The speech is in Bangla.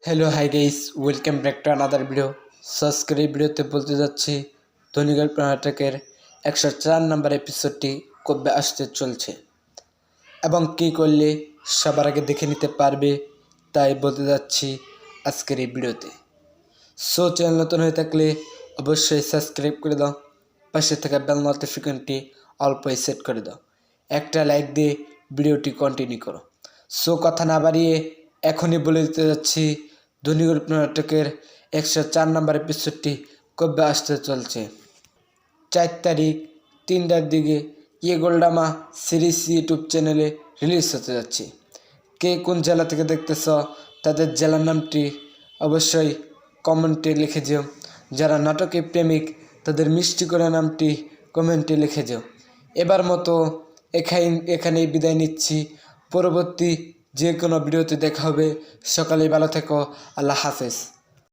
Hello hi guys, welcome back to another video. আজকের এই ভিডিওতে বলতে যাচ্ছি ধনীগড় নাটকের 104 নম্বর এপিসোডটি কবে আসতে চলছে এবং কী করলে সবার আগে দেখে নিতে পারবে, তাই বলতে যাচ্ছি আজকের এই ভিডিওতে। সো চ্যানেল নতুন হয়ে থাকলে অবশ্যই সাবস্ক্রাইব করে দাও, পাশে থাকা বেল নোটিফিকেশনটি অল্পই সেট করে দাও, একটা লাইক দিয়ে ভিডিওটি কন্টিনিউ করো। সো কথা না বাড়িয়ে এখনই বলে দিতে যাচ্ছি ধনীগড় নাটকের 104 নম্বর এপিসোডটি কবে আসতে চলছে। 4 তারিখ 3টার দিকে গোল্ডামা সিরিজ ইউটিউব চ্যানেলে রিলিজ হতে যাচ্ছে। কে কোন জেলা থেকে দেখতেছ তাদের জেলার নামটি অবশ্যই কমেন্টে লিখে যেও। যারা নাটকের প্রেমিক তাদের মিষ্টি করে নামটি কমেন্টে লিখে যেও। এবার মতো এখানেই বিদায় নিচ্ছি। পরবর্তী যে কোনো ভিডিওতে দেখা হবে। সকালে ভালো থেকো। আল্লাহ হাফেজ।